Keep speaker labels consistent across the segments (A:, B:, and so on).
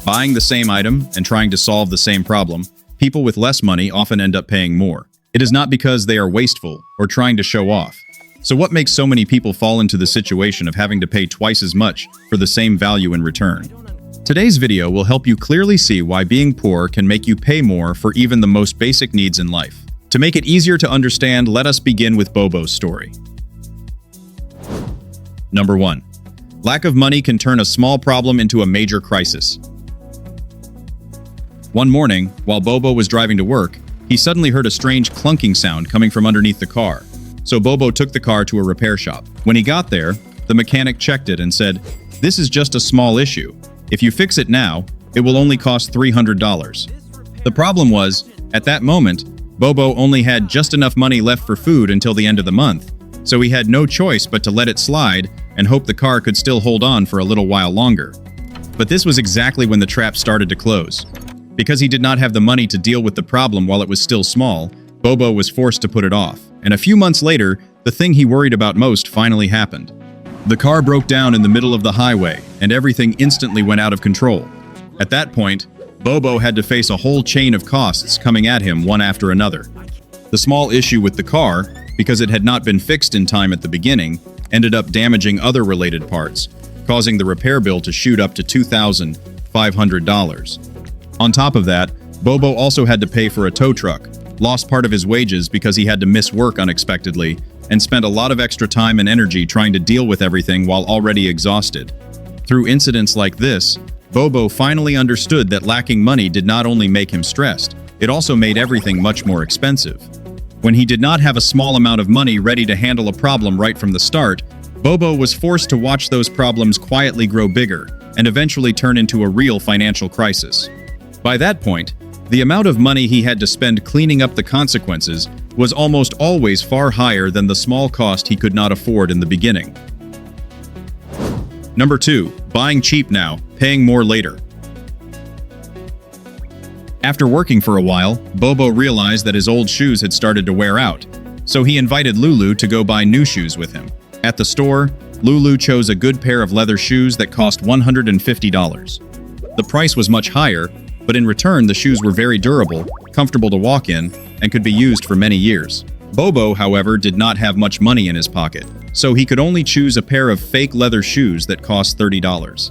A: Buying the same item and trying to solve the same problem, people with less money often end up paying more. It is not because they are wasteful or trying to show off. So what makes so many people fall into the situation of having to pay twice as much for the same value in return? Today's video will help you clearly see why being poor can make you pay more for even the most basic needs in life. To make it easier to understand, let us begin with BoBo's story. Number 1. Lack of money can turn a small problem into a major crisis. One morning, while BoBo was driving to work, he suddenly heard a strange clunking sound coming from underneath the car. So BoBo took the car to a repair shop. When he got there, the mechanic checked it and said, "This is just a small issue. If you fix it now, it will only cost $300. The problem was, at that moment, BoBo only had just enough money left for food until the end of the month, so he had no choice but to let it slide and hope the car could still hold on for a little while longer. But this was exactly when the trap started to close. Because he did not have the money to deal with the problem while it was still small, BoBo was forced to put it off. And a few months later, the thing he worried about most finally happened. The car broke down in the middle of the highway, and everything instantly went out of control. At that point, BoBo had to face a whole chain of costs coming at him one after another. The small issue with the car, because it had not been fixed in time at the beginning, ended up damaging other related parts, causing the repair bill to shoot up to $2,500. On top of that, BoBo also had to pay for a tow truck, lost part of his wages because he had to miss work unexpectedly, and spent a lot of extra time and energy trying to deal with everything while already exhausted. Through incidents like this, BoBo finally understood that lacking money did not only make him stressed, it also made everything much more expensive. When he did not have a small amount of money ready to handle a problem right from the start, BoBo was forced to watch those problems quietly grow bigger and eventually turn into a real financial crisis. By that point, the amount of money he had to spend cleaning up the consequences was almost always far higher than the small cost he could not afford in the beginning. Number 2. Buying cheap now, paying more later. After working for a while, BoBo realized that his old shoes had started to wear out, so he invited Lulu to go buy new shoes with him. At the store, Lulu chose a good pair of leather shoes that cost $150. The price was much higher, but in return the shoes were very durable, comfortable to walk in, and could be used for many years. BoBo, however, did not have much money in his pocket, so he could only choose a pair of fake leather shoes that cost $30.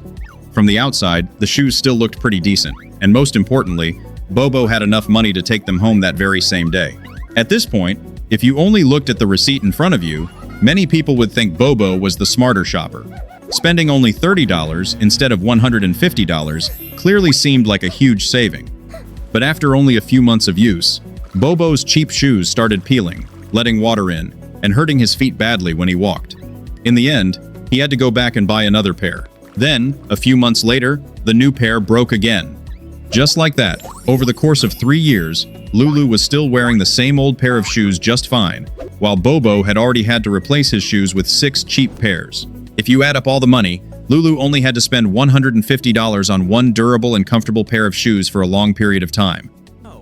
A: From the outside, the shoes still looked pretty decent, and most importantly, BoBo had enough money to take them home that very same day. At this point, if you only looked at the receipt in front of you, many people would think BoBo was the smarter shopper. Spending only $30 instead of $150 clearly seemed like a huge saving. But after only a few months of use, BoBo's cheap shoes started peeling, letting water in, and hurting his feet badly when he walked. In the end, he had to go back and buy another pair. Then, a few months later, the new pair broke again. Just like that, over the course of 3 years, Lulu was still wearing the same old pair of shoes just fine, while BoBo had already had to replace his shoes with 6 cheap pairs. If you add up all the money, Lulu only had to spend $150 on one durable and comfortable pair of shoes for a long period of time.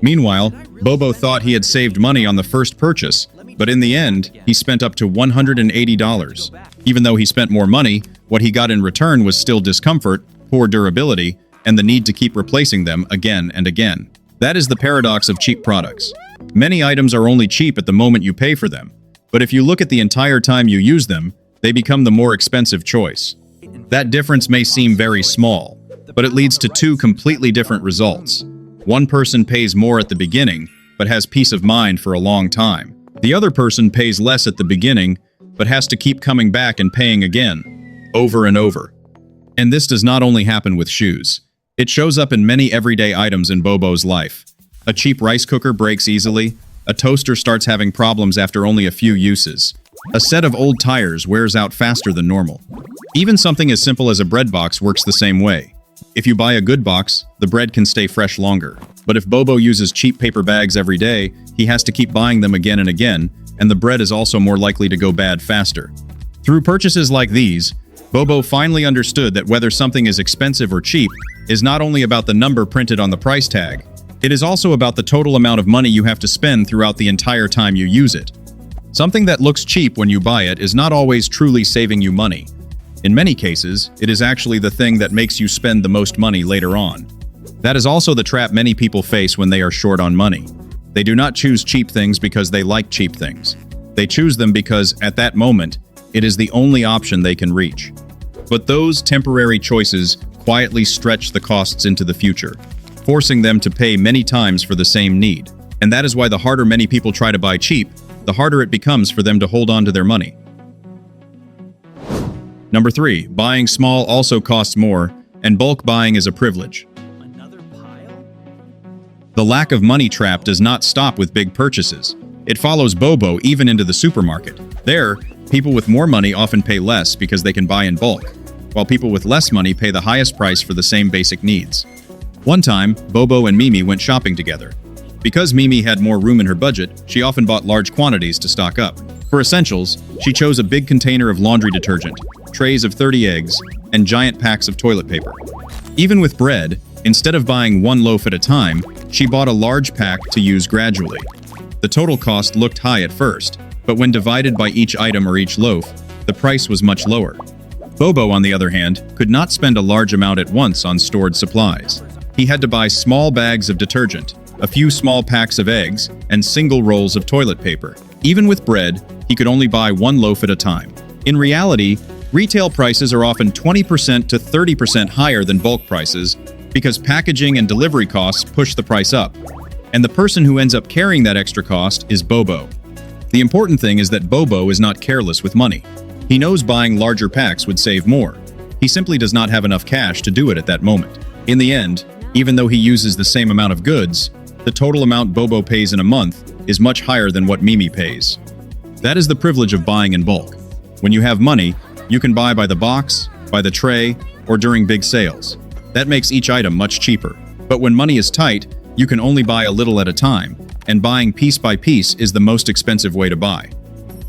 A: Meanwhile, BoBo thought he had saved money on the first purchase, but in the end, he spent up to $180. Even though he spent more money, what he got in return was still discomfort, poor durability, and the need to keep replacing them again and again. That is the paradox of cheap products. Many items are only cheap at the moment you pay for them, but if you look at the entire time you use them, they become the more expensive choice. That difference may seem very small, but it leads to 2 completely different results. One person pays more at the beginning, but has peace of mind for a long time. The other person pays less at the beginning, but has to keep coming back and paying again, over and over. And this does not only happen with shoes. It shows up in many everyday items in BoBo's life. A cheap rice cooker breaks easily, a toaster starts having problems after only a few uses. A set of old tires wears out faster than normal. Even something as simple as a bread box works the same way. If you buy a good box, the bread can stay fresh longer. But if BoBo uses cheap paper bags every day, he has to keep buying them again and again, and the bread is also more likely to go bad faster. Through purchases like these, BoBo finally understood that whether something is expensive or cheap is not only about the number printed on the price tag, it is also about the total amount of money you have to spend throughout the entire time you use it. Something that looks cheap when you buy it is not always truly saving you money. In many cases, it is actually the thing that makes you spend the most money later on. That is also the trap many people face when they are short on money. They do not choose cheap things because they like cheap things. They choose them because, at that moment, it is the only option they can reach. But those temporary choices quietly stretch the costs into the future, forcing them to pay many times for the same need. And that is why the harder many people try to buy cheap, the harder it becomes for them to hold on to their money. Number 3, buying small also costs more, and bulk buying is a privilege.
B: Another pile?
A: The lack of money trap does not stop with big purchases. It follows BoBo even into the supermarket. There, people with more money often pay less because they can buy in bulk, while people with less money pay the highest price for the same basic needs. One time, BoBo and Mimi went shopping together. Because Mimi had more room in her budget, she often bought large quantities to stock up. For essentials, she chose a big container of laundry detergent, trays of 30 eggs, and giant packs of toilet paper. Even with bread, instead of buying one loaf at a time, she bought a large pack to use gradually. The total cost looked high at first, but when divided by each item or each loaf, the price was much lower. BoBo, on the other hand, could not spend a large amount at once on stored supplies. He had to buy small bags of detergent, a few small packs of eggs, and single rolls of toilet paper. Even with bread, he could only buy one loaf at a time. In reality, retail prices are often 20% to 30% higher than bulk prices because packaging and delivery costs push the price up. And the person who ends up carrying that extra cost is BoBo. The important thing is that BoBo is not careless with money. He knows buying larger packs would save more. He simply does not have enough cash to do it at that moment. In the end, even though he uses the same amount of goods, the total amount BoBo pays in a month is much higher than what Mimi pays. That is the privilege of buying in bulk. When you have money, you can buy by the box, by the tray, or during big sales. That makes each item much cheaper. But when money is tight, you can only buy a little at a time, and buying piece by piece is the most expensive way to buy.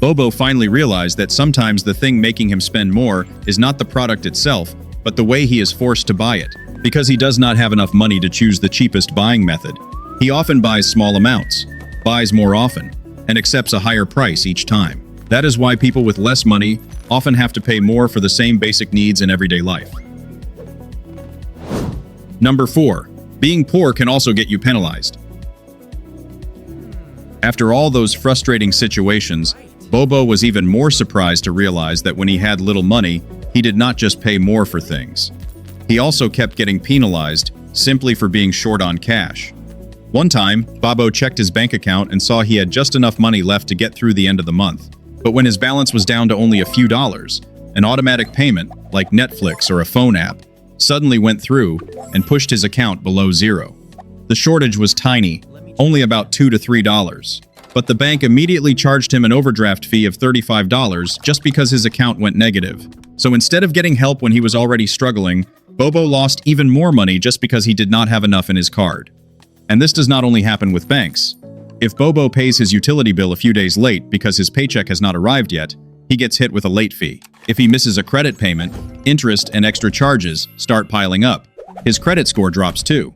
A: BoBo finally realized that sometimes the thing making him spend more is not the product itself, but the way he is forced to buy it. Because he does not have enough money to choose the cheapest buying method, he often buys small amounts, buys more often, and accepts a higher price each time. That is why people with less money often have to pay more for the same basic needs in everyday life. Number 4. Being poor can also get you penalized. After all those frustrating situations, BoBo was even more surprised to realize that when he had little money, he did not just pay more for things. He also kept getting penalized simply for being short on cash. One time, BoBo checked his bank account and saw he had just enough money left to get through the end of the month. But when his balance was down to only a few dollars, an automatic payment, like Netflix or a phone app, suddenly went through and pushed his account below zero. The shortage was tiny, only about $2 to $3. But the bank immediately charged him an overdraft fee of $35 just because his account went negative. So instead of getting help when he was already struggling, BoBo lost even more money just because he did not have enough in his card. And this does not only happen with banks. If BoBo pays his utility bill a few days late because his paycheck has not arrived yet, he gets hit with a late fee. If he misses a credit payment, interest and extra charges start piling up. His credit score drops too.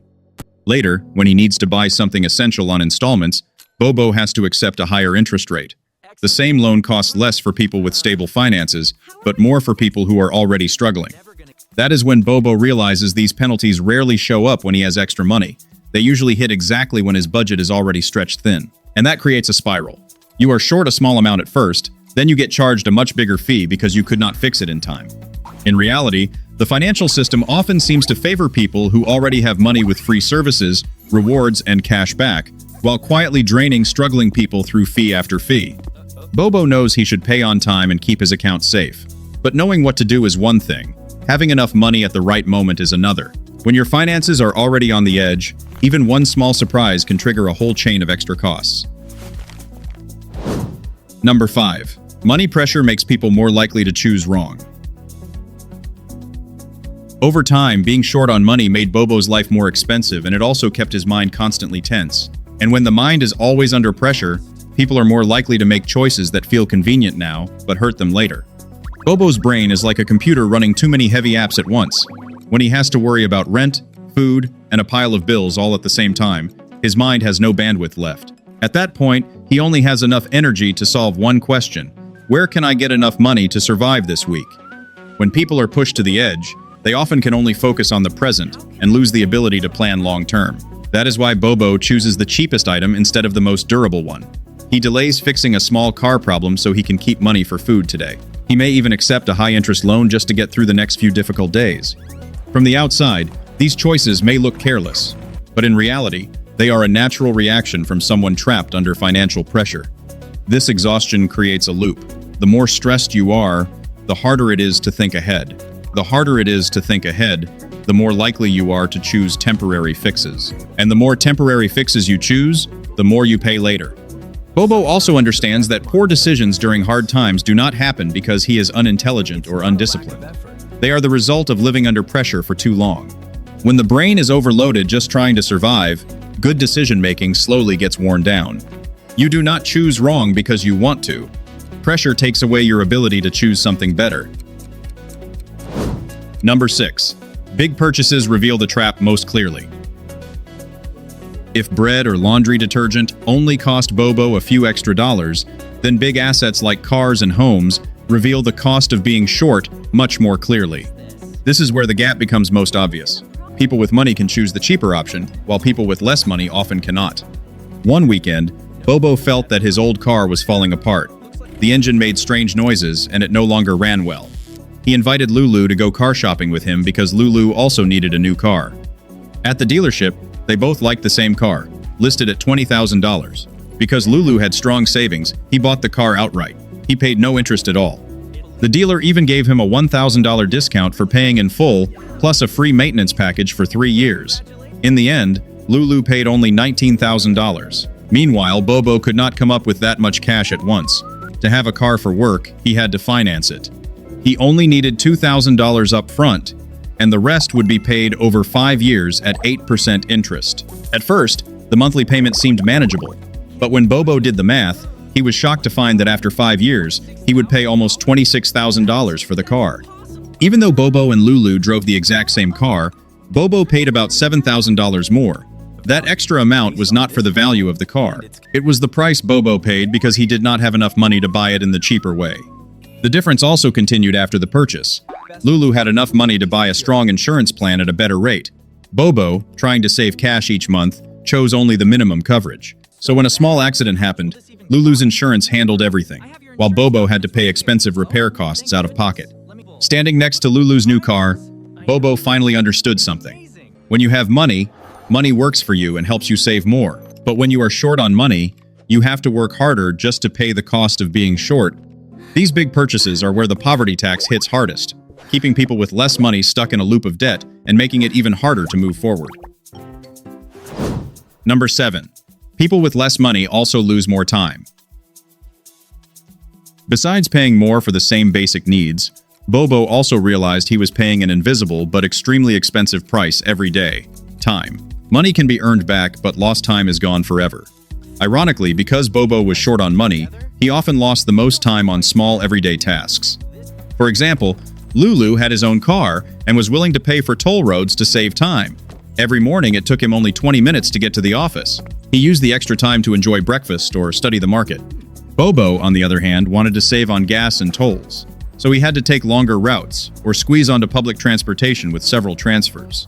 A: Later, when he needs to buy something essential on installments, BoBo has to accept a higher interest rate. The same loan costs less for people with stable finances, but more for people who are already struggling. That is when BoBo realizes these penalties rarely show up when he has extra money. They usually hit exactly when his budget is already stretched thin. And that creates a spiral. You are short a small amount at first, then you get charged a much bigger fee because you could not fix it in time. In reality, the financial system often seems to favor people who already have money with free services, rewards, and cash back, while quietly draining struggling people through fee after fee. BoBo knows he should pay on time and keep his account safe. But knowing what to do is one thing. Having enough money at the right moment is another. When your finances are already on the edge, even one small surprise can trigger a whole chain of extra costs. Number 5. Money pressure makes people more likely to choose wrong. Over time, being short on money made BoBo's life more expensive, and it also kept his mind constantly tense. And when the mind is always under pressure, people are more likely to make choices that feel convenient now, but hurt them later. BoBo's brain is like a computer running too many heavy apps at once. When he has to worry about rent, food, and a pile of bills all at the same time, his mind has no bandwidth left. At that point, he only has enough energy to solve one question: where can I get enough money to survive this week? When people are pushed to the edge, they often can only focus on the present and lose the ability to plan long-term. That is why BoBo chooses the cheapest item instead of the most durable one. He delays fixing a small car problem so he can keep money for food today. He may even accept a high-interest loan just to get through the next few difficult days. From the outside, these choices may look careless, but in reality, they are a natural reaction from someone trapped under financial pressure. This exhaustion creates a loop. The more stressed you are, the harder it is to think ahead. The harder it is to think ahead, the more likely you are to choose temporary fixes. And the more temporary fixes you choose, the more you pay later. BoBo also understands that poor decisions during hard times do not happen because he is unintelligent or undisciplined. They are the result of living under pressure for too long. When the brain is overloaded just trying to survive, good decision-making slowly gets worn down. You do not choose wrong because you want to. Pressure takes away your ability to choose something better. Number 6. Big purchases reveal the trap most clearly. If bread or laundry detergent only cost BoBo a few extra dollars, then big assets like cars and homes reveal the cost of being short much more clearly. This is where the gap becomes most obvious. People with money can choose the cheaper option, while people with less money often cannot. One weekend, BoBo felt that his old car was falling apart. The engine made strange noises, and it no longer ran well. He invited Lulu to go car shopping with him because Lulu also needed a new car. At the dealership, they both liked the same car, listed at $20,000. Because Lulu had strong savings, he bought the car outright. He paid no interest at all. The dealer even gave him a $1,000 discount for paying in full, plus a free maintenance package for 3 years. In the end, Lulu paid only $19,000. Meanwhile, BoBo could not come up with that much cash at once. To have a car for work, he had to finance it. He only needed $2,000 up front, and the rest would be paid over 5 years at 8% interest. At first, the monthly payment seemed manageable, but when BoBo did the math, he was shocked to find that after 5 years, he would pay almost $26,000 for the car. Even though BoBo and Lulu drove the exact same car, BoBo paid about $7,000 more. That extra amount was not for the value of the car. It was the price BoBo paid because he did not have enough money to buy it in the cheaper way. The difference also continued after the purchase. Lulu had enough money to buy a strong insurance plan at a better rate. BoBo, trying to save cash each month, chose only the minimum coverage. So when a small accident happened, Lulu's insurance handled everything, while BoBo had to pay expensive repair costs out of pocket. Standing next to Lulu's new car, BoBo finally understood something. When you have money, money works for you and helps you save more. But when you are short on money, you have to work harder just to pay the cost of being short. These big purchases are where the poverty tax hits hardest, keeping people with less money stuck in a loop of debt and making it even harder to move forward. Number 7. People with less money also lose more time. Besides paying more for the same basic needs, BoBo also realized he was paying an invisible but extremely expensive price every day: time. Money can be earned back, but lost time is gone forever. Ironically, because BoBo was short on money, he often lost the most time on small everyday tasks. For example, Lulu had his own car and was willing to pay for toll roads to save time. Every morning it took him only 20 minutes to get to the office. He used the extra time to enjoy breakfast or study the market. BoBo, on the other hand, wanted to save on gas and tolls, so he had to take longer routes or squeeze onto public transportation with several transfers.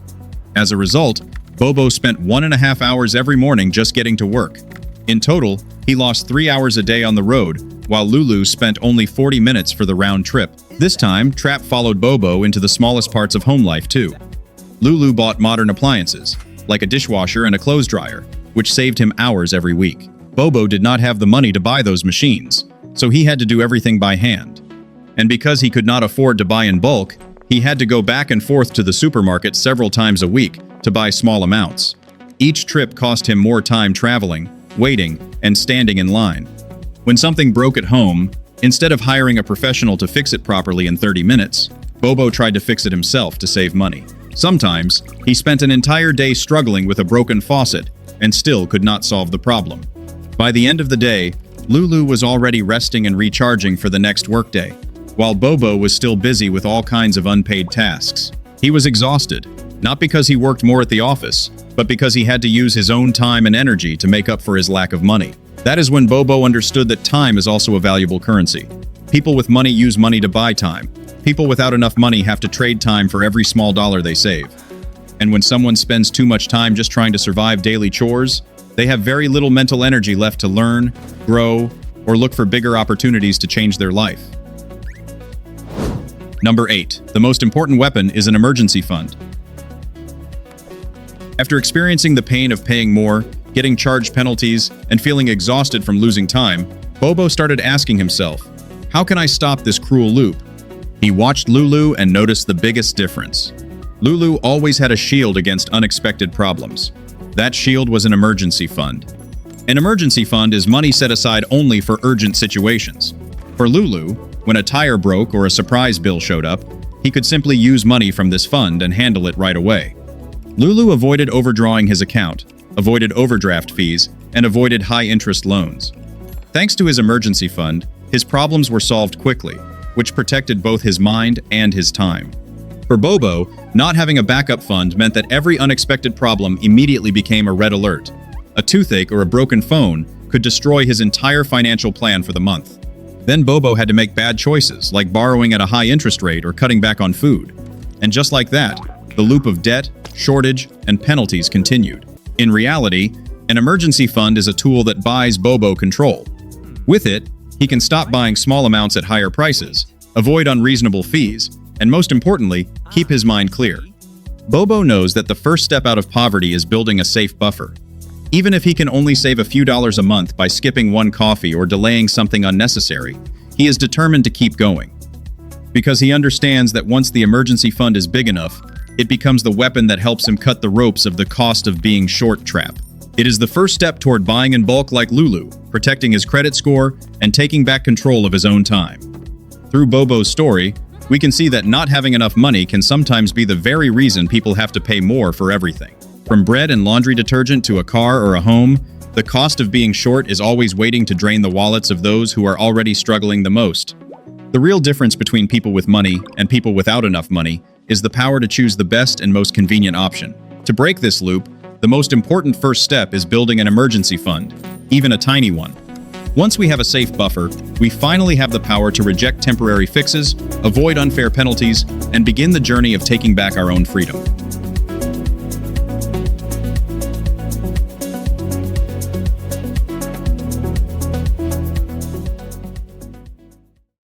A: As a result, BoBo spent 1.5 hours every morning just getting to work. In total, he lost 3 hours a day on the road, while Lulu spent only 40 minutes for the round trip. This time, Trap followed BoBo into the smallest parts of home life too. Lulu bought modern appliances, like a dishwasher and a clothes dryer, which saved him hours every week. BoBo did not have the money to buy those machines, so he had to do everything by hand. And because he could not afford to buy in bulk, he had to go back and forth to the supermarket several times a week to buy small amounts. Each trip cost him more time traveling, waiting, and standing in line. When something broke at home, instead of hiring a professional to fix it properly in 30 minutes, BoBo tried to fix it himself to save money. Sometimes, he spent an entire day struggling with a broken faucet and still could not solve the problem. By the end of the day, Lulu was already resting and recharging for the next workday, while BoBo was still busy with all kinds of unpaid tasks. He was exhausted, not because he worked more at the office, but because he had to use his own time and energy to make up for his lack of money. That is when BoBo understood that time is also a valuable currency. People with money use money to buy time. People without enough money have to trade time for every small dollar they save. And when someone spends too much time just trying to survive daily chores, they have very little mental energy left to learn, grow, or look for bigger opportunities to change their life. Number 8. The most important weapon is an emergency fund. After experiencing the pain of paying more, getting charged penalties, and feeling exhausted from losing time, BoBo started asking himself, how can I stop this cruel loop? He watched Lulu and noticed the biggest difference. Lulu always had a shield against unexpected problems. That shield was an emergency fund. An emergency fund is money set aside only for urgent situations. For Lulu, when a tire broke or a surprise bill showed up, he could simply use money from this fund and handle it right away. Lulu avoided overdrawing his account, avoided overdraft fees, and avoided high-interest loans. Thanks to his emergency fund, his problems were solved quickly, which protected both his mind and his time. For BoBo, not having a backup fund meant that every unexpected problem immediately became a red alert. A toothache or a broken phone could destroy his entire financial plan for the month. Then BoBo had to make bad choices, like borrowing at a high interest rate or cutting back on food. And just like that, the loop of debt, shortage, and penalties continued. In reality, an emergency fund is a tool that buys BoBo control. With it, he can stop buying small amounts at higher prices, avoid unreasonable fees, and most importantly, keep his mind clear. BoBo knows that the first step out of poverty is building a safe buffer. Even if he can only save a few dollars a month by skipping one coffee or delaying something unnecessary, he is determined to keep going. Because he understands that once the emergency fund is big enough, it becomes the weapon that helps him cut the ropes of the cost of being short trap. It is the first step toward buying in bulk like Lulu, protecting his credit score, and taking back control of his own time. Through BoBo's story, we can see that not having enough money can sometimes be the very reason people have to pay more for everything. From bread and laundry detergent to a car or a home, the cost of being short is always waiting to drain the wallets of those who are already struggling the most. The real difference between people with money and people without enough money is the power to choose the best and most convenient option. To break this loop, the most important first step is building an emergency fund, even a tiny one. Once we have a safe buffer, we finally have the power to reject temporary fixes, avoid unfair penalties, and begin the journey of taking back our own freedom.